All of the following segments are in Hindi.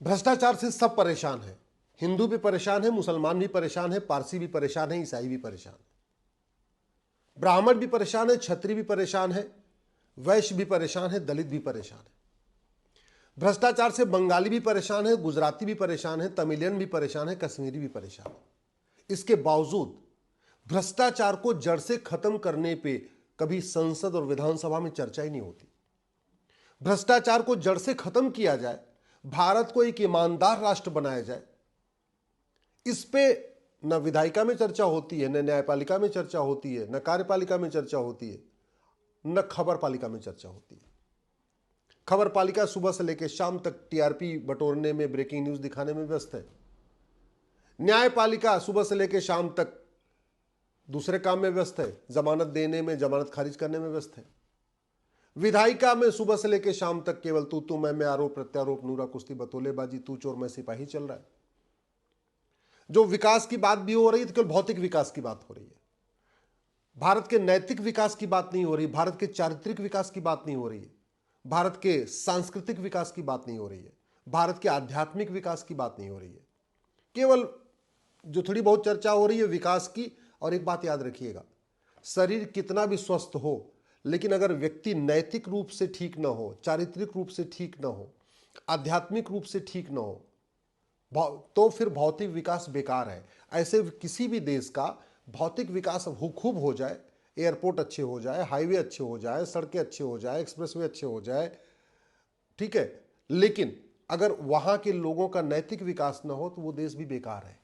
भ्रष्टाचार से सब परेशान है। हिंदू भी परेशान है, मुसलमान भी परेशान है, पारसी भी परेशान है, ईसाई भी परेशान है, ब्राह्मण भी परेशान है, क्षत्रिय भी परेशान है, वैश्य भी परेशान है, दलित भी परेशान है। भ्रष्टाचार से बंगाली भी परेशान है, गुजराती भी परेशान है, तमिलियन भी परेशान है, कश्मीरी भी परेशान है। इसके बावजूद भ्रष्टाचार को जड़ से खत्म करने पे कभी संसद और विधानसभा में चर्चा ही नहीं होती। भ्रष्टाचार को जड़ से खत्म किया जाए, भारत को एक ईमानदार राष्ट्र बनाया जाए, इस पे न विधायिका में चर्चा होती है, न न्यायपालिका में चर्चा होती है, न कार्यपालिका में चर्चा होती है, न खबर पालिका में चर्चा होती है। खबर पालिका सुबह से लेकर शाम तक टीआरपी बटोरने में, ब्रेकिंग न्यूज दिखाने में व्यस्त है। न्यायपालिका सुबह से लेकर शाम तक दूसरे काम में व्यस्त है, जमानत देने में, जमानत खारिज करने में व्यस्त है। विधायिका में सुबह से लेकर शाम तक केवल तू मैं आरोप प्रत्यारोप, नूरा कुश्ती, बतौलेबाजी, तू चोर मैं सिपाही चल रहा है। जो विकास की बात भी हो रही है तो केवल भौतिक विकास की बात हो रही है। भारत के नैतिक विकास की बात नहीं हो रही, भारत के चारित्रिक विकास की बात नहीं हो रही है, भारत के सांस्कृतिक विकास की बात नहीं हो रही है, भारत के आध्यात्मिक विकास की बात नहीं हो रही है। केवल जो थोड़ी बहुत चर्चा हो रही है विकास की। और एक बात याद रखिएगा, शरीर कितना भी स्वस्थ हो, लेकिन अगर व्यक्ति नैतिक रूप से ठीक ना हो, चारित्रिक रूप से ठीक ना हो, आध्यात्मिक रूप से ठीक ना हो, तो फिर भौतिक विकास बेकार है। ऐसे किसी भी देश का भौतिक विकास खूब हो जाए, एयरपोर्ट अच्छे हो जाए, हाईवे अच्छे हो जाए, सड़कें अच्छे हो जाए, एक्सप्रेसवे अच्छे हो जाए, ठीक है, लेकिन अगर वहां के लोगों का नैतिक विकास ना हो तो वो देश भी बेकार है।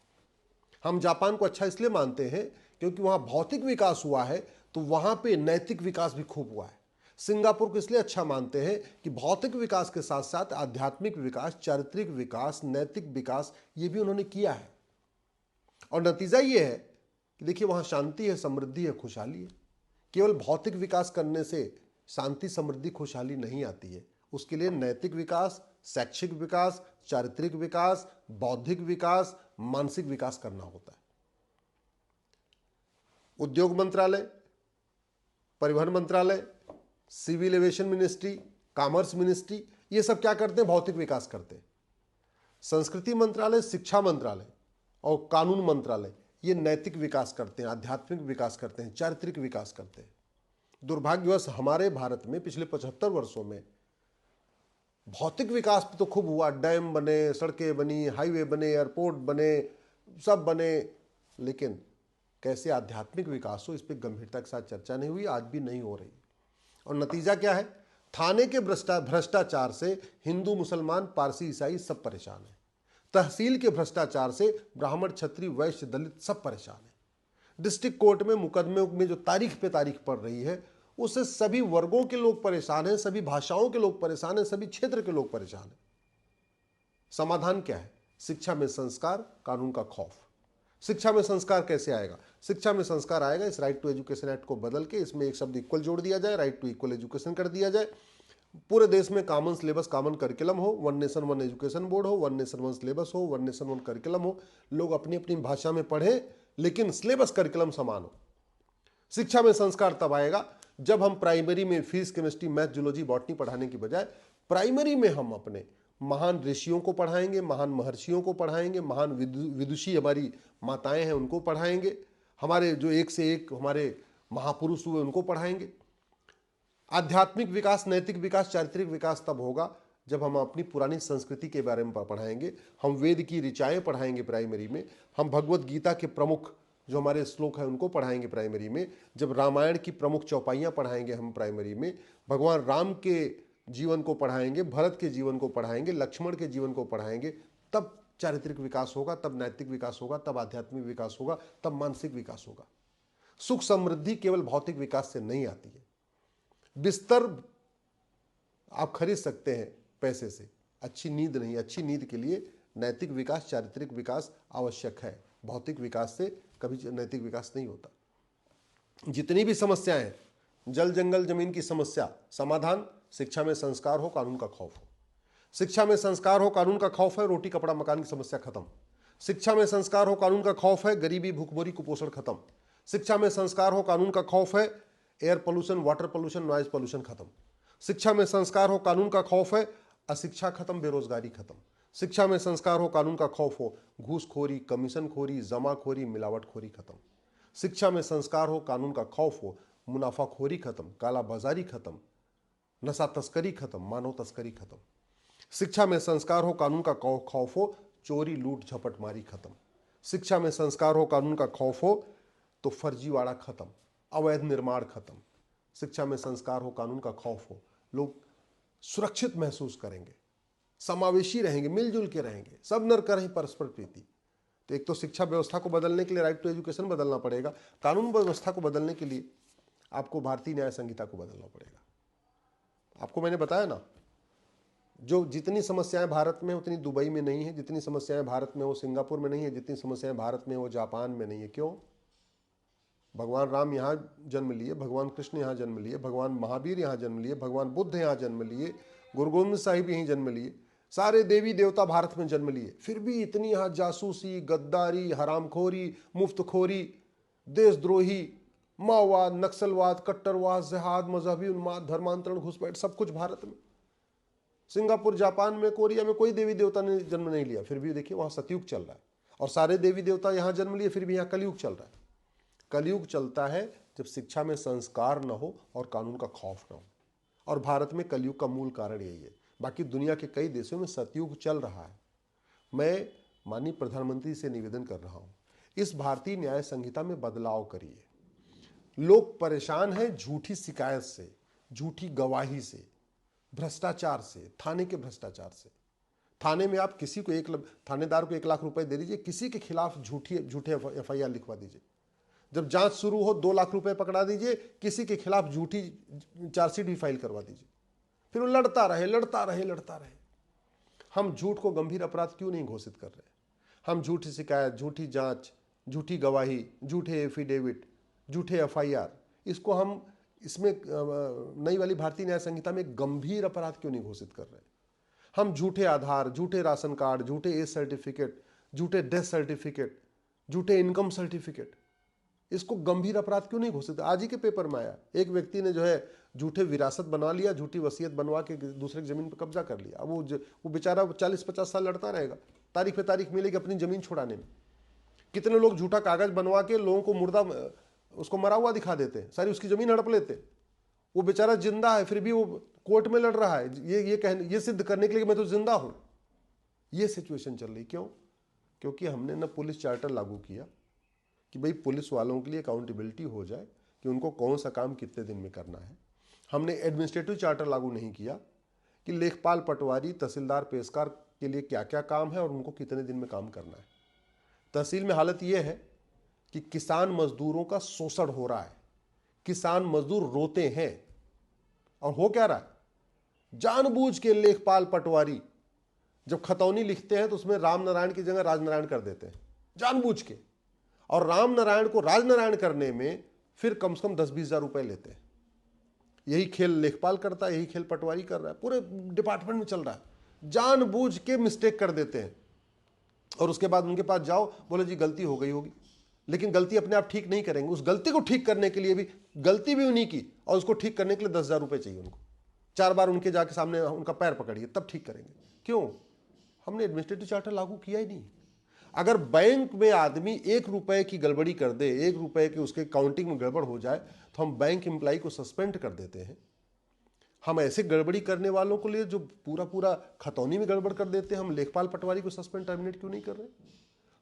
हम जापान को अच्छा इसलिए मानते हैं क्योंकि वहां भौतिक विकास हुआ है, तो वहां पे नैतिक विकास भी खूब हुआ है। सिंगापुर को इसलिए अच्छा मानते हैं कि भौतिक विकास के साथ साथ आध्यात्मिक विकास, चारित्रिक विकास, नैतिक विकास ये भी उन्होंने किया है। और नतीजा ये है कि देखिए वहां शांति है, समृद्धि है, खुशहाली है। केवल भौतिक विकास करने से शांति, समृद्धि, खुशहाली नहीं आती है। उसके लिए नैतिक विकास, शैक्षिक विकास, चारित्रिक विकास, बौद्धिक विकास, मानसिक विकास करना होता है। उद्योग मंत्रालय, परिवहन मंत्रालय, civil aviation ministry, commerce ministry, ये सब क्या करते हैं? भौतिक विकास करते हैं। संस्कृति मंत्रालय, शिक्षा मंत्रालय और कानून मंत्रालय ये नैतिक विकास करते हैं, आध्यात्मिक विकास करते हैं, चारित्रिक विकास करते हैं। दुर्भाग्यवश हमारे भारत में पिछले 75 वर्षों में भौतिक विकास तो खूब हुआ, डैम बने, सड़कें बनी, हाईवे बने, एयरपोर्ट बने, सब बने, लेकिन कैसे आध्यात्मिक विकास हो इस पर गंभीरता के साथ चर्चा नहीं हुई, आज भी नहीं हो रही। और नतीजा क्या है? थाने के भ्रष्टाचार से हिंदू, मुसलमान, पारसी, ईसाई सब परेशान है। तहसील के भ्रष्टाचार से ब्राह्मण, क्षत्रिय, वैश्य, दलित सब परेशान है। डिस्ट्रिक्ट कोर्ट में मुकदमे में जो तारीख पे तारीख पड़ रही है उससे सभी वर्गों के लोग परेशान हैं, सभी भाषाओं के लोग परेशान हैं, सभी क्षेत्र के लोग परेशान हैं। समाधान क्या है? शिक्षा में संस्कार, कानून का खौफ। शिक्षा में संस्कार कैसे आएगा? शिक्षा में संस्कार आएगा इस राइट टू एजुकेशन एक्ट को बदल के इसमें एक शब्द इक्वल जोड़ दिया जाए, राइट टू इक्वल एजुकेशन कर दिया जाए। पूरे देश में कॉमन सिलेबस, कॉमन करिकुलम हो, one nation one education board हो, वन नेशन वन सिलेबस हो, वन नेशन वन करिकुलम हो, लोग अपनी अपनी भाषा में पढ़ें लेकिन सिलेबस करिकुलम समान हो। शिक्षा में संस्कार तब आएगा जब हम प्राइमरी में physics, chemistry, math, zoology, botany पढ़ाने की बजाय प्राइमरी में हम अपने महान ऋषियों को पढ़ाएंगे, महान महर्षियों को पढ़ाएंगे, महान विदुषी हमारी माताएं हैं उनको पढ़ाएंगे, हमारे जो एक से एक हमारे महापुरुष हुए उनको पढ़ाएंगे। आध्यात्मिक विकास, नैतिक विकास, चारित्रिक विकास तब होगा जब हम अपनी पुरानी संस्कृति के बारे में पढ़ाएंगे, हम वेद की ऋचाएं पढ़ाएंगे प्राइमरी में, हम भगवत गीता के प्रमुख जो हमारे श्लोक हैं उनको पढ़ाएंगे प्राइमरी में, जब रामायण की प्रमुख चौपाइयाँ पढ़ाएंगे हम प्राइमरी में, भगवान राम के जीवन को पढ़ाएंगे, भरत के जीवन को पढ़ाएंगे, लक्ष्मण के जीवन को पढ़ाएंगे, तब चारित्रिक विकास होगा, तब नैतिक विकास होगा, तब आध्यात्मिक विकास होगा, तब मानसिक विकास होगा। सुख समृद्धि केवल भौतिक विकास से नहीं आती है। बिस्तर आप खरीद सकते हैं पैसे से, अच्छी नींद नहीं। अच्छी नींद के लिए नैतिक विकास, चारित्रिक विकास आवश्यक है। भौतिक विकास से कभी नैतिक विकास नहीं होता। जितनी भी समस्याएं हैं, जल जंगल जमीन की समस्या, समाधान शिक्षा में संस्कार हो, कानून का खौफ हो। शिक्षा में संस्कार हो, कानून का खौफ है, रोटी कपड़ा मकान की समस्या खत्म। शिक्षा में संस्कार हो, कानून का खौफ है, गरीबी, भूखमरी, कुपोषण खत्म। शिक्षा में संस्कार हो, कानून का खौफ है, air pollution, water pollution, noise pollution खत्म। शिक्षा में संस्कार हो, कानून का खौफ है, अशिक्षा खत्म, बेरोजगारी खत्म। शिक्षा में संस्कार हो, कानून का खौफ हो, घूसखोरी, कमीशनखोरी, जमाखोरी, मिलावटखोरी खत्म। शिक्षा में संस्कार हो, कानून का खौफ हो, मुनाफाखोरी खत्म, काला बाजारी खत्म, नशा तस्करी खत्म, मानव तस्करी खत्म। शिक्षा में संस्कार हो, कानून का खौफ हो, चोरी, लूट, झपटमारी खत्म। शिक्षा में संस्कार हो, कानून का खौफ हो तो फर्जीवाड़ा खत्म, अवैध निर्माण खत्म। शिक्षा में संस्कार हो, कानून का खौफ हो, लोग सुरक्षित महसूस करेंगे, समावेशी रहेंगे, मिलजुल के रहेंगे, सब नर करें परस्पर प्रीति। तो एक तो शिक्षा व्यवस्था को बदलने के लिए राइट टू एजुकेशन बदलना पड़ेगा, कानून व्यवस्था को बदलने के लिए आपको भारतीय न्याय संहिता को बदलना पड़ेगा। आपको मैंने बताया ना, जो जितनी समस्याएं भारत में उतनी दुबई में नहीं है, जितनी समस्याएं भारत में वो सिंगापुर में नहीं है, जितनी समस्याएं भारत में वो जापान में नहीं है। क्यों? भगवान राम यहाँ जन्म लिए, भगवान कृष्ण यहाँ जन्म लिए, भगवान महावीर यहाँ जन्म लिए, भगवान बुद्ध यहाँ जन्म लिए, गुरु गोविंद साहिब यहीं जन्म लिए, सारे देवी देवता भारत में जन्म लिए, फिर भी इतनी यहाँ जासूसी, गद्दारी, हरामखोरी, मुफ्तखोरी, देशद्रोही, माओवाद, नक्सलवाद, कट्टरवाद, जिहाद, मजहबी उन्माद, धर्मांतरण, घुसपैठ, सब कुछ भारत में। सिंगापुर, जापान में, कोरिया में कोई देवी देवता ने जन्म नहीं लिया, फिर भी देखिए वहां सतयुग चल रहा है। और सारे देवी देवता यहां जन्म लिए, फिर भी यहां कलयुग चल रहा है। कलयुग चलता है जब शिक्षा में संस्कार न हो और कानून का खौफ न हो, और भारत में कलयुग का मूल कारण यही है। बाकी दुनिया के कई देशों में सतयुग चल रहा है। मैं माननीय प्रधानमंत्री से निवेदन कर रहा हूं, इस भारतीय न्याय संहिता में बदलाव करिए। लोग परेशान हैं झूठी शिकायत से, झूठी गवाही से, भ्रष्टाचार से, थाने के भ्रष्टाचार से। थाने में आप किसी को थानेदार को 1 लाख रुपए दे दीजिए, किसी के खिलाफ झूठे FIR लिखवा दीजिए। जब जांच शुरू हो 2 लाख रुपए पकड़ा दीजिए, किसी के खिलाफ झूठी चार्जशीट भी फाइल करवा दीजिए, फिर वो लड़ता रहे। हम झूठ को गंभीर अपराध क्यों नहीं घोषित कर रहे? हम झूठी शिकायत, झूठी जांच, झूठी गवाही, झूठे एफिडेविट, झूठे FIR, इसको हम इसमें नई वाली भारतीय न्याय संहिता में गंभीर अपराध क्यों नहीं घोषित कर रहे? हम झूठे आधार, झूठे राशन कार्ड, झूठे एज सर्टिफिकेट, झूठे डेथ सर्टिफिकेट, झूठे इनकम सर्टिफिकेट, इसको गंभीर अपराध क्यों नहीं घोषित? आज ही के पेपर में आया, एक व्यक्ति ने जो है झूठे विरासत बनवा लिया, झूठी वसीयत बनवा के दूसरे की जमीन पर कब्जा कर लिया। अब वो बेचारा 40-50 साल लड़ता रहेगा, तारीख पे तारीख मिलेगी अपनी जमीन छुड़ाने में। कितने लोग झूठा कागज बनवा के लोगों को मुर्दा, उसको मरा हुआ दिखा देते हैं, सारी उसकी जमीन हड़प लेते। वो बेचारा जिंदा है, फिर भी वो कोर्ट में लड़ रहा है ये सिद्ध करने के लिए कि मैं तो जिंदा हूं। ये सिचुएशन चल रही। क्यों? क्योंकि हमने न पुलिस चार्टर लागू किया कि भाई पुलिस वालों के लिए अकाउंटेबिलिटी हो जाए कि उनको कौन सा काम कितने दिन में करना है। हमने एडमिनिस्ट्रेटिव चार्टर लागू नहीं किया कि लेखपाल, पटवारी, तहसीलदार, पेशकार के लिए क्या क्या काम है और उनको कितने दिन में काम करना है। तहसील में हालत यह है कि किसान मजदूरों का शोषण हो रहा है, किसान मजदूर रोते हैं। और हो क्या रहा है? जानबूझ के लेखपाल, पटवारी जब खतौनी लिखते हैं तो उसमें राम नारायण की जगह राजनारायण कर देते हैं, जानबूझ के। और राम नारायण को राजनारायण करने में फिर कम से कम 10-20 हजार रुपए लेते हैं। यही खेल लेखपाल करता है, यही खेल पटवारी कर रहा है, पूरे डिपार्टमेंट में चल रहा है। जानबूझ के मिस्टेक कर देते हैं और उसके बाद उनके पास जाओ, बोले जी गलती हो गई होगी, लेकिन गलती अपने आप ठीक नहीं करेंगे। उस गलती को ठीक करने के लिए भी, गलती भी उन्हीं की, और उसको ठीक करने के लिए 10,000 रुपए चाहिए उनको। 4 बार उनके जाके सामने उनका पैर पकड़िए तब ठीक करेंगे। क्यों? हमने एडमिनिस्ट्रेटिव चार्टर लागू किया ही नहीं। अगर बैंक में आदमी 1 रुपए की गड़बड़ी कर दे, 1 रुपए की उसके काउंटिंग में गड़बड़ हो जाए, तो हम बैंक एम्प्लॉय को सस्पेंड कर देते हैं। हम ऐसे गड़बड़ी करने वालों को लिए जो पूरा खतौनी में गड़बड़ कर देते हैं, हम लेखपाल, पटवारी को सस्पेंड, टर्मिनेट क्यों नहीं कर रहे?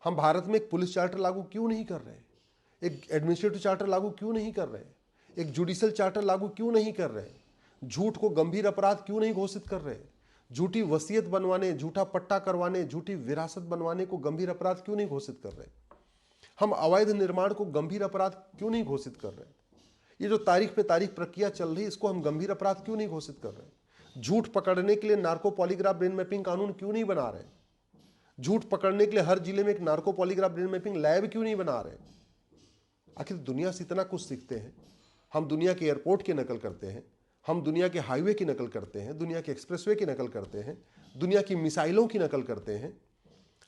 हम भारत में एक पुलिस चार्टर लागू क्यों नहीं कर रहे? एक एडमिनिस्ट्रेटिव चार्टर लागू क्यों नहीं कर रहे? एक जुडिशियल चार्टर लागू क्यों नहीं कर रहे? झूठ को गंभीर अपराध क्यों नहीं घोषित कर रहे? झूठी वसीयत बनवाने, झूठा पट्टा करवाने, झूठी विरासत बनवाने को गंभीर अपराध क्यों नहीं घोषित कर रहे? हम अवैध निर्माण को गंभीर अपराध क्यों नहीं घोषित कर रहे? ये जो तारीख पे तारीख प्रक्रिया चल रही है, इसको हम गंभीर अपराध क्यों नहीं घोषित कर रहे? झूठ पकड़ने के लिए नार्को पॉलीग्राफ ब्रेन मैपिंग कानून क्यों नहीं बना रहे? झूठ पकड़ने के लिए हर जिले में एक narco polygraph brain mapping lab क्यों नहीं बना रहे? आखिर दुनिया से इतना कुछ सीखते हैं। हम दुनिया के एयरपोर्ट की नकल करते हैं, हम दुनिया के हाईवे की नकल करते हैं, दुनिया के एक्सप्रेसवे की नकल करते हैं, दुनिया की मिसाइलों की नकल करते हैं,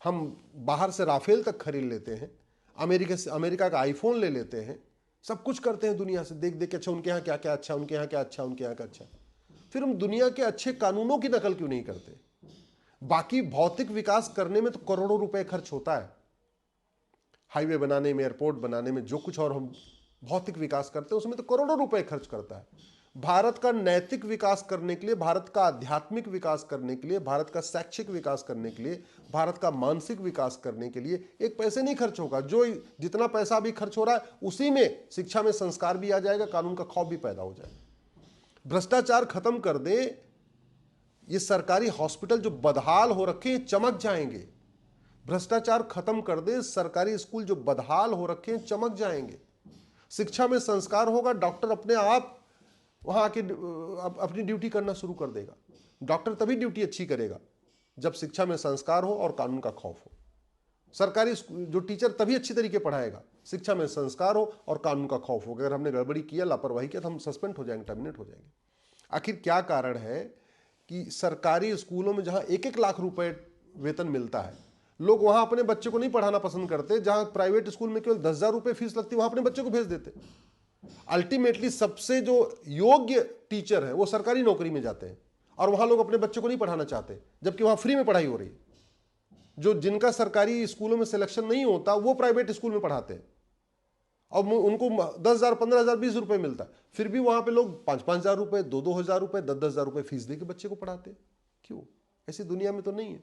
हम बाहर से राफेल तक खरीद लेते हैं, अमेरिका का आईफोन ले लेते हैं, सब कुछ करते हैं दुनिया से देख देख के। अच्छा उनके यहाँ क्या क्या अच्छा, उनके यहाँ क्या अच्छा, उनके यहाँ क्या अच्छा। फिर हम दुनिया के अच्छे कानूनों की नकल क्यों नहीं करते? बाकी भौतिक विकास करने में तो करोड़ों रुपए खर्च होता है, हाईवे बनाने में, एयरपोर्ट बनाने में, जो कुछ और हम भौतिक विकास करते हैं उसमें तो करोड़ों रुपए खर्च करता है। भारत का नैतिक विकास करने के लिए, भारत का आध्यात्मिक विकास करने के लिए, भारत का शैक्षिक विकास करने के लिए, भारत का मानसिक विकास करने के लिए एक पैसे नहीं खर्च होगा। जो जितना पैसा अभी खर्च हो रहा है उसी में शिक्षा में संस्कार भी आ जाएगा, कानून का खौफ भी पैदा हो जाएगा। भ्रष्टाचार खत्म कर दे, ये सरकारी हॉस्पिटल जो बदहाल हो रखे हैं चमक जाएंगे। भ्रष्टाचार खत्म कर दे, सरकारी स्कूल जो बदहाल हो रखे हैं चमक जाएंगे। शिक्षा में संस्कार होगा, डॉक्टर अपने आप वहां आके अपनी ड्यूटी करना शुरू कर देगा। डॉक्टर तभी ड्यूटी अच्छी करेगा जब शिक्षा में संस्कार हो और कानून का खौफ हो। सरकारी जो टीचर तभी अच्छी तरीके पढ़ाएगा, शिक्षा में संस्कार हो और कानून का खौफ हो। अगर हमने गड़बड़ी किया, लापरवाही किया तो हम सस्पेंड हो जाएंगे, टर्मिनेट हो जाएंगे। आखिर क्या कारण है कि सरकारी स्कूलों में जहां 1-1 लाख रुपए वेतन मिलता है, लोग वहां अपने बच्चे को नहीं पढ़ाना पसंद करते। जहां प्राइवेट स्कूल में केवल 10,000 रुपए फीस लगती है वहां अपने बच्चे को भेज देते। अल्टीमेटली सबसे जो योग्य टीचर है वो सरकारी नौकरी में जाते हैं और वहां लोग अपने बच्चे को नहीं पढ़ाना चाहते, जबकि वहां फ्री में पढ़ाई हो रही है। जो जिनका सरकारी स्कूलों में सिलेक्शन नहीं होता वो प्राइवेट स्कूल में पढ़ाते हैं और उनको 10,000, 15,000, 20 रुपए मिलता है, फिर भी वहां पे लोग 5,000 रुपए, 2,000 रुपए, 10,000 रुपए फीस देके बच्चे को पढ़ाते हैं। क्यों? ऐसी दुनिया में तो नहीं है।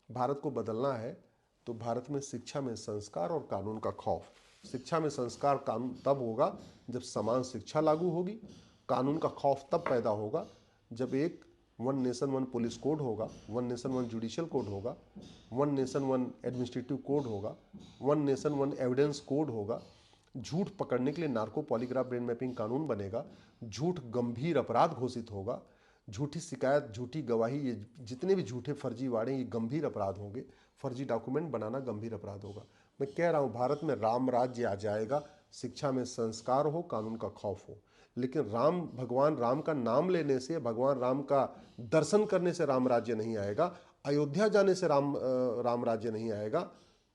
भारत को बदलना है तो भारत में शिक्षा में संस्कार और कानून का खौफ। शिक्षा में संस्कार कानून तब होगा जब समान शिक्षा लागू होगी। कानून का खौफ तब पैदा होगा जब एक one nation one police code होगा, one nation one judicial code होगा, one nation one administrative code होगा, one nation one evidence code होगा। झूठ पकड़ने के लिए नार्को पॉलीग्राफ ब्रेन मैपिंग कानून बनेगा। झूठ गंभीर अपराध घोषित होगा। झूठी शिकायत, झूठी गवाही, ये जितने भी झूठे फर्जी वाड़े ये गंभीर अपराध होंगे। फर्जी डॉक्यूमेंट बनाना गंभीर अपराध होगा। मैं कह रहा हूँ भारत में राम राज्य आ जाएगा, शिक्षा में संस्कार हो, कानून का खौफ हो। लेकिन राम, भगवान राम का नाम लेने से, भगवान राम का दर्शन करने से राम राज्य नहीं आएगा। अयोध्या जाने से राम राज्य नहीं आएगा।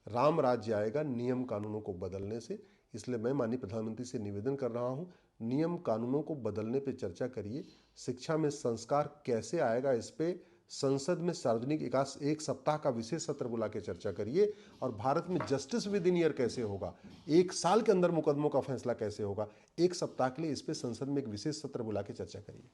राम राज्य आएगा नियम कानूनों को बदलने से। इसलिए मैं माननीय प्रधानमंत्री से निवेदन कर रहा हूं, नियम कानूनों को बदलने पे चर्चा करिए। शिक्षा में संस्कार कैसे आएगा इस पे संसद में सार्वजनिक विकास 1 सप्ताह का विशेष सत्र बुला के चर्चा करिए। और भारत में जस्टिस विद इन ईयर कैसे होगा, 1 साल के अंदर मुकदमों का फैसला कैसे होगा, 1 सप्ताह के लिए इस पे संसद में एक विशेष सत्र बुला के चर्चा करिए।